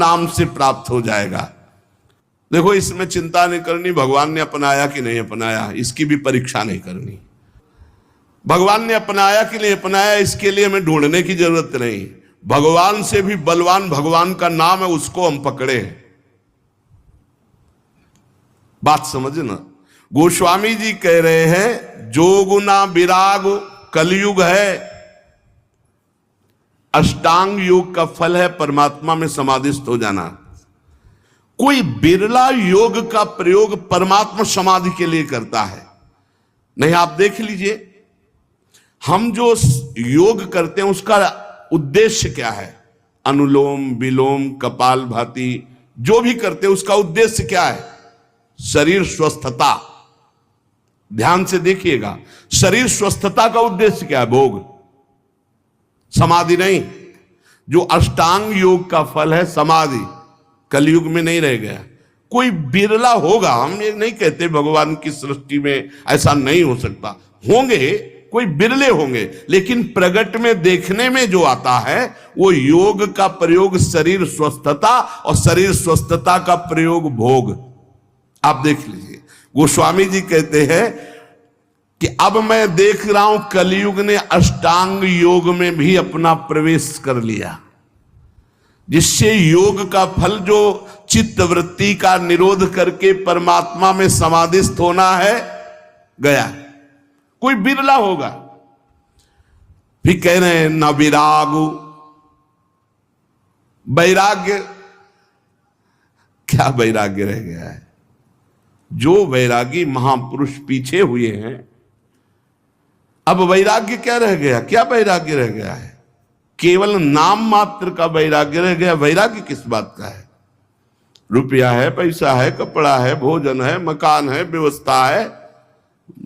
नाम से प्राप्त हो जाएगा। देखो, इसमें चिंता नहीं करनी भगवान ने अपनाया कि नहीं अपनाया, इसकी भी परीक्षा नहीं करनी। भगवान ने अपनाया कि नहीं अपनाया, इसके लिए हमें ढूंढने की जरूरत नहीं। भगवान से भी बलवान भगवान का नाम है, उसको हम पकड़े हैं। बात समझना। गोस्वामी जी कह रहे हैं, जोगुना विराग कलयुग है, अष्टांग योग का फल है परमात्मा में समाधिस्थ हो जाना। कोई बिरला योग का प्रयोग परमात्मा समाधि के लिए करता है। नहीं, आप देख लीजिए, हम जो योग करते हैं उसका उद्देश्य क्या है? अनुलोम विलोम कपालभाति जो भी करते हैं उसका उद्देश्य क्या है? शरीर स्वस्थता। ध्यान से देखिएगा, शरीर स्वस्थता का उद्देश्य क्या है? भोग, समाधि नहीं। जो अष्टांग योग का फल है समाधि, कलयुग में नहीं रह गया। कोई बिरला होगा, हम ये नहीं कहते भगवान की सृष्टि में ऐसा नहीं हो सकता, होंगे, कोई बिरले होंगे, लेकिन प्रगट में देखने में जो आता है वो योग का प्रयोग शरीर स्वस्थता और शरीर स्वस्थता का प्रयोग भोग। आप देख लीजिए, गोस्वामी जी कहते हैं कि अब मैं देख रहा हूं कलयुग ने अष्टांग योग में भी अपना प्रवेश कर लिया, जिससे योग का फल जो चित्त वृत्ति का निरोध करके परमात्मा में समाधिस्थ होना है, गया। कोई बिरला होगा। फिर कह रहे हैं न विरागु, वैराग्य, क्या वैराग्य रह गया है? जो वैरागी महापुरुष पीछे हुए हैं, अब वैराग्य क्या रह गया? क्या वैराग्य रह गया है? केवल नाम मात्र का वैराग्य रह गया। वैराग्य किस बात का है? रुपया है, पैसा है, कपड़ा है, भोजन है, मकान है, व्यवस्था है,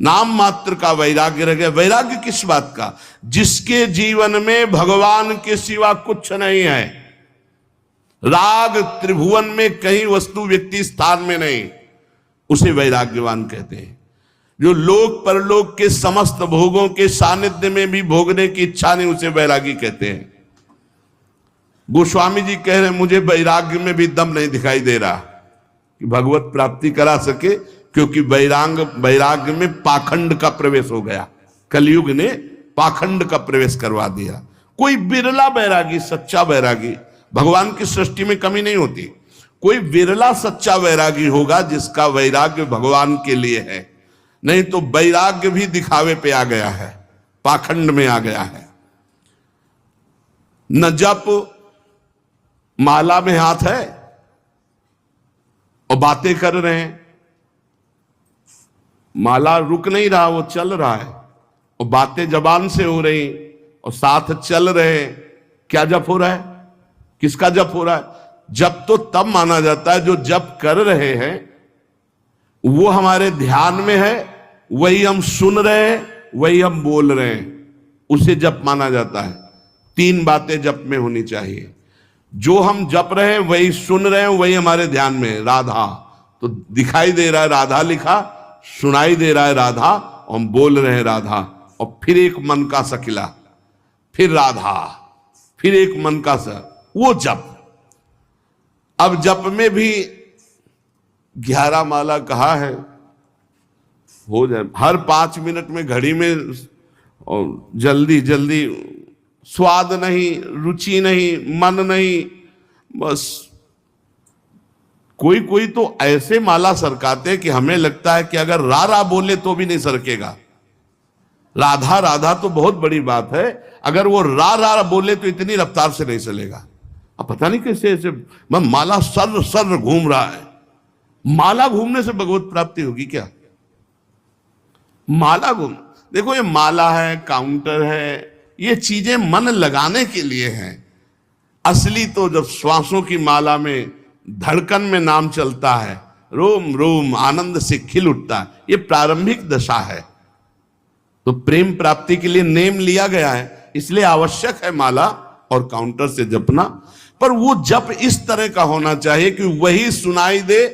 नाम मात्र का वैराग्य रह गया। वैराग्य किस बात का? जिसके जीवन में भगवान के सिवा कुछ नहीं है, राग त्रिभुवन में कहीं वस्तु व्यक्ति स्थान में नहीं, उसे वैराग्यवान कहते हैं। जो लोक परलोक के समस्त भोगों के सानिध्य में भी भोगने की इच्छा नहीं, उसे वैरागी कहते हैं। गोस्वामी जी कह रहे हैं, मुझे वैराग्य में भी दम नहीं दिखाई दे रहा कि भगवत प्राप्ति करा सके, क्योंकि वैराग्य में पाखंड का प्रवेश हो गया। कलयुग ने पाखंड का प्रवेश करवा दिया। कोई बिरला वैरागी, सच्चा वैरागी, भगवान की सृष्टि में कमी नहीं होती, कोई बिरला सच्चा वैरागी होगा जिसका वैराग्य भगवान के लिए है। नहीं तो वैराग्य भी दिखावे पे आ गया है, पाखंड में आ गया है। न जप, माला में हाथ है और बातें कर रहे हैं, माला रुक नहीं रहा, वो चल रहा है, और बातें जबान से हो रही और साथ चल रहे हैं। क्या जप हो रहा है? किसका जप हो रहा है? जप तो तब माना जाता है जो जप कर रहे हैं वो हमारे ध्यान में है, वही हम सुन रहे हैं, वही हम बोल रहे हैं, उसे जप माना जाता है। तीन बातें जप में होनी चाहिए। जो हम जप रहे हैं वही सुन रहे हैं, वही हमारे ध्यान में है। राधा तो दिखाई दे रहा है, राधा लिखा, सुनाई दे रहा है राधा, और हम बोल रहे हैं राधा, और फिर एक मन का सकिला, फिर राधा, फिर एक मन का सा, वो जप। अब जप में भी 11 माला कहा है, हो जाए हर 5 मिनट में घड़ी में, और जल्दी जल्दी, स्वाद नहीं, रुचि नहीं, मन नहीं, बस। कोई कोई तो ऐसे माला सरकाते कि हमें लगता है कि अगर रा बोले तो भी नहीं सरकेगा। राधा राधा तो बहुत बड़ी बात है, अगर वो रा बोले तो इतनी रफ्तार से नहीं चलेगा। अब पता नहीं कैसे ऐसे माला सर सर घूम रहा है। माला घूमने से भगवत प्राप्ति होगी क्या? माला घूम, देखो ये माला है, काउंटर है, ये चीजें मन लगाने के लिए हैं। असली तो जब श्वासों की माला में, धड़कन में नाम चलता है, रोम रोम आनंद से खिल उठता है, ये प्रारंभिक दशा है। तो प्रेम प्राप्ति के लिए नेम लिया गया है, इसलिए आवश्यक है माला और काउंटर से जपना। पर वो जप इस तरह का होना चाहिए कि वही सुनाई दे,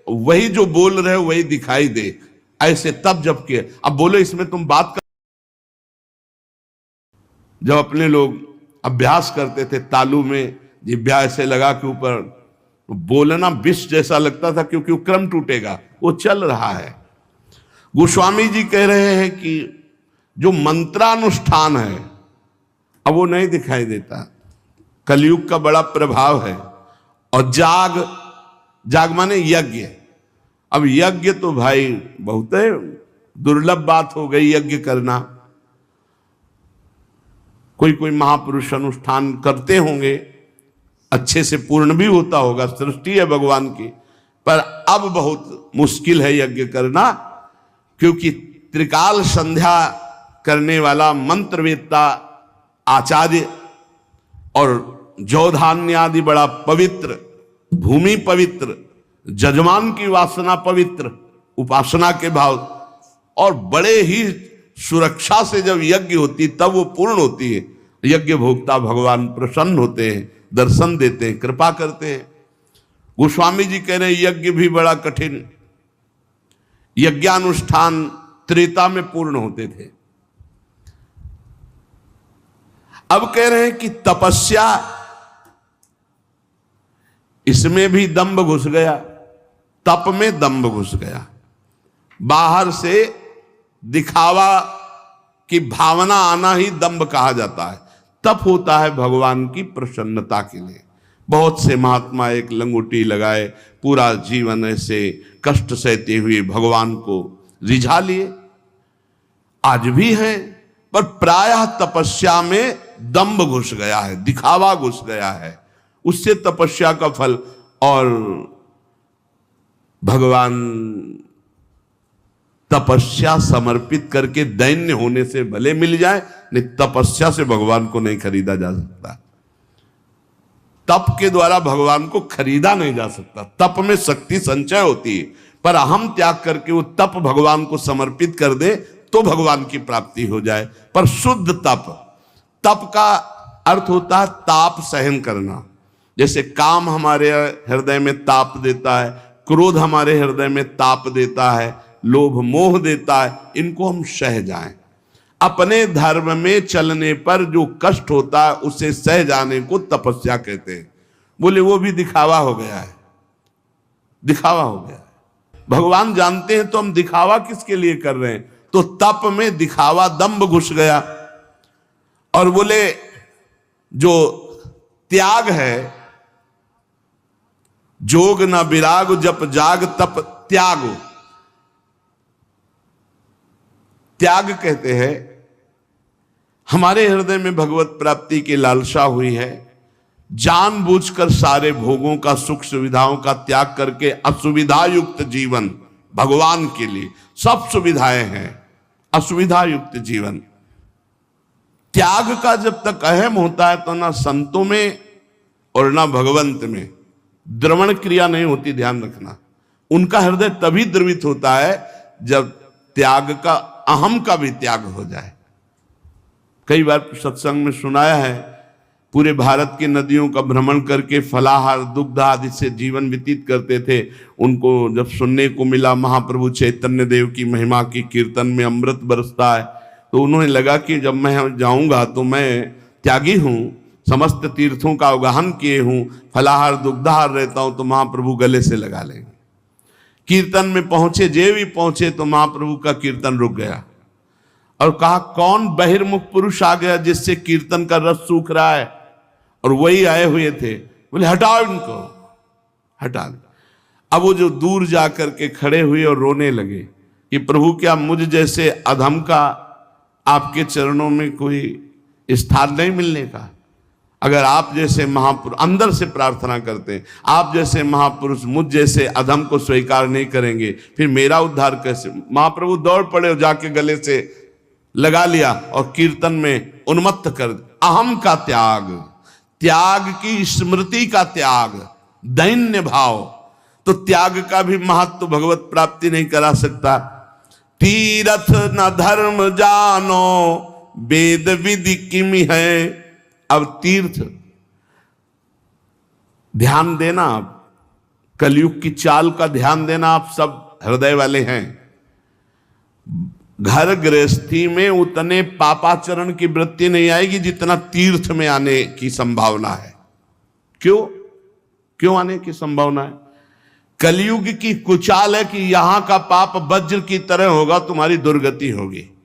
वही जो बोल रहे हो वही दिखाई दे, ऐसे तब जप के। अब बोलो इसमें तुम बात कर, जब अपने लोग अभ्यास करते थे तालू में जिभ्या ऐसे लगा के ऊपर बोलना विष जैसा लगता था, क्योंकि वो क्रम टूटेगा, वो चल रहा है। गोस्वामी जी कह रहे हैं कि जो मंत्रानुष्ठान है अब वो नहीं दिखाई देता, कलयुग का बड़ा प्रभाव है। और जाग माने यज्ञ। अब यज्ञ तो भाई बहुत दुर्लभ बात हो गई यज्ञ करना। कोई कोई महापुरुष अनुष्ठान करते होंगे, अच्छे से पूर्ण भी होता होगा, सृष्टि है भगवान की, पर अब बहुत मुश्किल है यज्ञ करना, क्योंकि त्रिकाल संध्या करने वाला मंत्रवेत्ता आचार्य और जौधान्य आदि बड़ा पवित्र, भूमि पवित्र, जजमान की वासना पवित्र, उपासना के भाव, और बड़े ही सुरक्षा से जब यज्ञ होती तब वो पूर्ण होती है। यज्ञ भोक्ता भगवान प्रसन्न होते हैं, दर्शन देते हैं, कृपा करते हैं। गोस्वामी जी कह रहे हैं यज्ञ भी बड़ा कठिन, यज्ञानुष्ठान त्रेता में पूर्ण होते थे। अब कह रहे हैं कि तपस्या, इसमें भी दंभ घुस गया, तप में दंभ घुस गया। बाहर से दिखावा की भावना आना ही दंभ कहा जाता है। तप होता है भगवान की प्रसन्नता के लिए। बहुत से महात्मा एक लंगोटी लगाए पूरा जीवन ऐसे कष्ट सहते हुए भगवान को रिझा लिए, आज भी हैं, पर प्रायः तपस्या में दंभ घुस गया है, दिखावा घुस गया है, उससे तपस्या का फल। और भगवान तपस्या समर्पित करके दैन्य होने से भले मिल जाए, नहीं तपस्या से भगवान को नहीं खरीदा जा सकता। तप के द्वारा भगवान को खरीदा नहीं जा सकता। तप में शक्ति संचय होती है, पर अहम त्याग करके वो तप भगवान को समर्पित कर दे तो भगवान की प्राप्ति हो जाए। पर शुद्ध तप, तप का अर्थ होता है ताप सहन करना। जैसे काम हमारे हृदय में ताप देता है, क्रोध हमारे हृदय में ताप देता है, लोभ मोह देता है, इनको हम सह जाएं। अपने धर्म में चलने पर जो कष्ट होता है उसे सह जाने को तपस्या कहते हैं। बोले वो भी दिखावा हो गया है, दिखावा हो गया है। भगवान जानते हैं तो हम दिखावा किसके लिए कर रहे हैं। तो तप में दिखावा, दंभ घुस गया। और बोले जो त्याग है, जोग न विराग जप जाग तप त्यागो, त्याग कहते हैं हमारे हृदय में भगवत प्राप्ति की लालसा हुई है, जानबूझकर सारे भोगों का, सुख सुविधाओं का त्याग करके असुविधा युक्त जीवन, भगवान के लिए सब सुविधाएं हैं, असुविधा युक्त जीवन। त्याग का जब तक अहम होता है तो ना संतों में और ना भगवंत में द्रवण क्रिया नहीं होती, ध्यान रखना। उनका हृदय तभी द्रवित होता है जब त्याग का, अहम का भी त्याग हो जाए। कई बार सत्संग में सुनाया है, पूरे भारत की नदियों का भ्रमण करके फलाहार दुग्ध आदि से जीवन व्यतीत करते थे। उनको जब सुनने को मिला महाप्रभु चैतन्य देव की महिमा की कीर्तन में अमृत बरसता है, तो उन्हें लगा कि जब मैं जाऊंगा तो मैं त्यागी हूं, समस्त तीर्थों का अवगाहन किए हूं, फलाहार दुग्धाहार रहता हूं, तो महाप्रभु गले से लगा लेंगे। कीर्तन में पहुंचे, जे भी पहुंचे तो महाप्रभु का कीर्तन रुक गया और कहा कौन बहिर्मुख पुरुष आ गया जिससे कीर्तन का रस सूख रहा है। और वही आए हुए थे, बोले हटाओ इनको, हटा दो। अब वो जो दूर जा करके खड़े हुए और रोने लगे कि प्रभु क्या मुझ जैसे अधम का आपके चरणों में कोई स्थान नहीं मिलने का। अगर आप जैसे महापुरुष, अंदर से प्रार्थना करते हैं, आप जैसे महापुरुष मुझ जैसे अधम को स्वीकार नहीं करेंगे, फिर मेरा उद्धार कैसे। महाप्रभु दौड़ पड़े और जाके गले से लगा लिया और कीर्तन में उन्मत्त कर। अहम का त्याग, त्याग की स्मृति का त्याग, दैन्य भाव। तो त्याग का भी महत्व भगवत प्राप्ति नहीं करा सकता। तीरथ न धर्म जानो वेद विधि किमि है। अब तीर्थ, ध्यान देना, आप कलयुग की चाल का ध्यान देना, आप सब हृदय वाले हैं। घर गृहस्थी में उतने पापाचरण की वृत्ति नहीं आएगी जितना तीर्थ में आने की संभावना है। क्यों? क्यों आने की संभावना है? कलयुग की कुचाल है कि यहां का पाप वज्र की तरह होगा, तुम्हारी दुर्गति होगी।